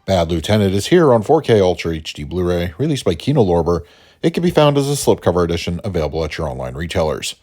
Bad Lieutenant is here on 4K Ultra HD Blu-ray, released by Ken Lorber. It can be found as a slipcover edition available at your online retailers.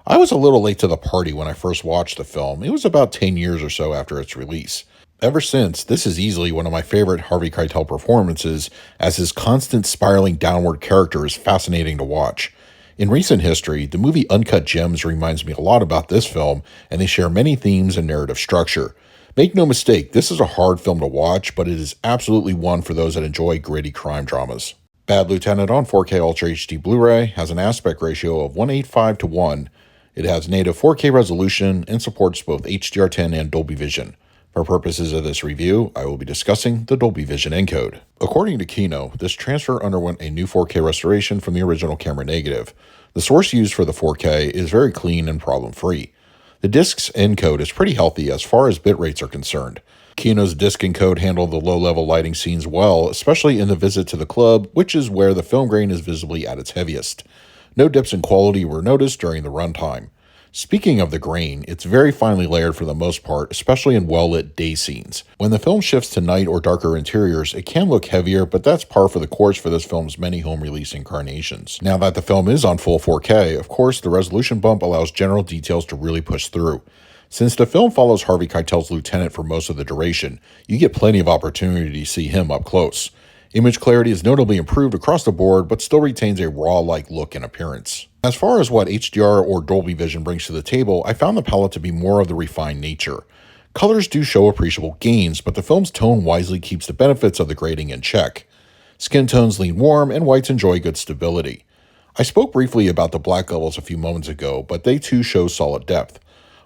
I was a little late to the party when I first watched the film. It was about 10 years or so after its release. Ever since, this is easily one of my favorite Harvey Keitel performances, as his constant spiraling downward character is fascinating to watch. In recent history, the movie Uncut Gems reminds me a lot about this film, and they share many themes and narrative structure. Make no mistake, this is a hard film to watch, but it is absolutely one for those that enjoy gritty crime dramas. Bad Lieutenant on 4K Ultra HD Blu-ray has an aspect ratio of 1:8:5. It has native 4K resolution and supports both HDR10 and Dolby Vision. For purposes of this review, I will be discussing the Dolby Vision encode. According to Kino, this transfer underwent a new 4K restoration from the original camera negative. The source used for the 4K is very clean and problem-free. The disc's encode is pretty healthy as far as bit rates are concerned. Kino's disc encode handled the low-level lighting scenes well, especially in the visit to the club, which is where the film grain is visibly at its heaviest. No dips in quality were noticed during the runtime. Speaking of the grain, it's very finely layered for the most part, especially in well-lit day scenes. When the film shifts to night or darker interiors, it can look heavier, but that's par for the course for this film's many home release incarnations. Now that the film is on full 4K, of course, the resolution bump allows general details to really push through. Since the film follows Harvey Keitel's lieutenant for most of the duration, you get plenty of opportunity to see him up close. Image clarity is notably improved across the board, but still retains a raw-like look and appearance. As far as what HDR or Dolby Vision brings to the table, I found the palette to be more of the refined nature. Colors do show appreciable gains, but the film's tone wisely keeps the benefits of the grading in check. Skin tones lean warm, and whites enjoy good stability. I spoke briefly about the black levels a few moments ago, but they too show solid depth.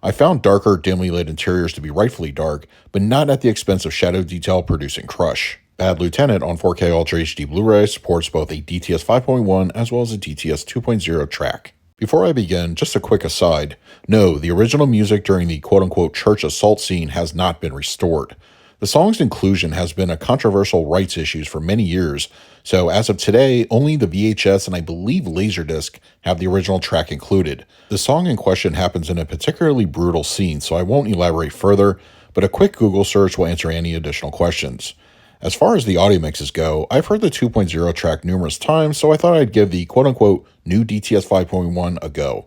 I found darker, dimly lit interiors to be rightfully dark, but not at the expense of shadow detail producing crush. Bad Lieutenant on 4K Ultra HD Blu-ray supports both a DTS 5.1 as well as a DTS 2.0 track. Before I begin, just a quick aside. No, the original music during the quote-unquote church assault scene has not been restored. The song's inclusion has been a controversial rights issue for many years, so as of today, only the VHS and I believe Laserdisc have the original track included. The song in question happens in a particularly brutal scene, so I won't elaborate further, but a quick Google search will answer any additional questions. As far as the audio mixes go, I've heard the 2.0 track numerous times, so I thought I'd give the quote-unquote new DTS 5.1 a go.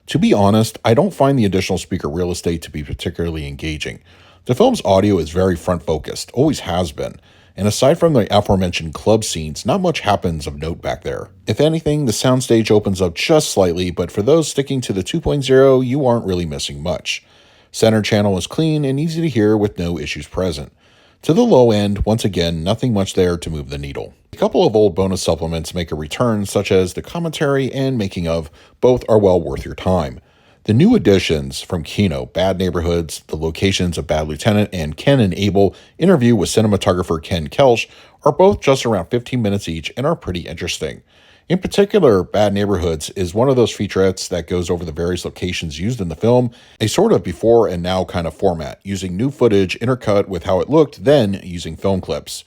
To be honest, I don't find the additional speaker real estate to be particularly engaging. The film's audio is very front-focused, always has been, and aside from the aforementioned club scenes, not much happens of note back there. If anything, the soundstage opens up just slightly, but for those sticking to the 2.0, you aren't really missing much. Center channel is clean and easy to hear with no issues present. To the low end, once again, nothing much there to move the needle. A couple of old bonus supplements make a return, such as the commentary and making of. Both are well worth your time. The new additions from Kino, Bad Neighborhoods, the locations of Bad Lieutenant, and Ken and Abel interview with cinematographer Ken Klipsch are both just around 15 minutes each and are pretty interesting. In particular, Bad Neighborhoods is one of those featurettes that goes over the various locations used in the film, a sort of before and now kind of format, using new footage intercut with how it looked then using film clips.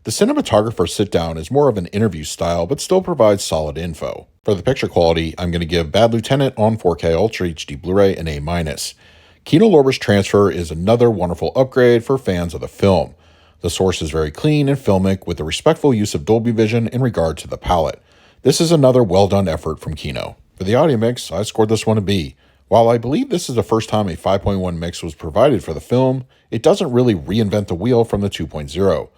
The cinematographer sit-down is more of an interview style, but still provides solid info. For the picture quality, I'm going to give Bad Lieutenant on 4K Ultra HD Blu-ray an A-. Ken Lorber's transfer is another wonderful upgrade for fans of the film. The source is very clean and filmic, with the respectful use of Dolby Vision in regard to the palette. This is another well-done effort from Kino. For the audio mix, I scored this one a B. While I believe this is the first time a 5.1 mix was provided for the film, it doesn't really reinvent the wheel from the 2.0.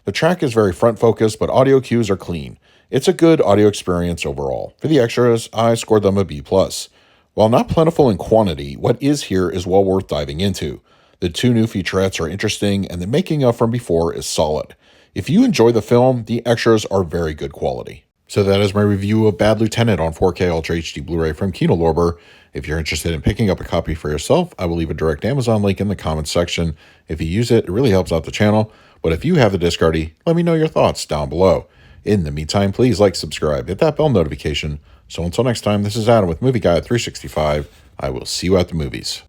The track is very front-focused, but audio cues are clean. It's a good audio experience overall. For the extras, I scored them a B+. While not plentiful in quantity, what is here is well worth diving into. The two new featurettes are interesting, and the making of from before is solid. If you enjoy the film, the extras are very good quality. So that is my review of Bad Lieutenant on 4K Ultra HD Blu-ray from Ken Lorber. If you're interested in picking up a copy for yourself, I will leave a direct Amazon link in the comments section. If you use it, it really helps out the channel. But if you have the disc already, let me know your thoughts down below. In the meantime, please like, subscribe, hit that bell notification. So until next time, this is Adam with Movie Guide 365. I will see you at the movies.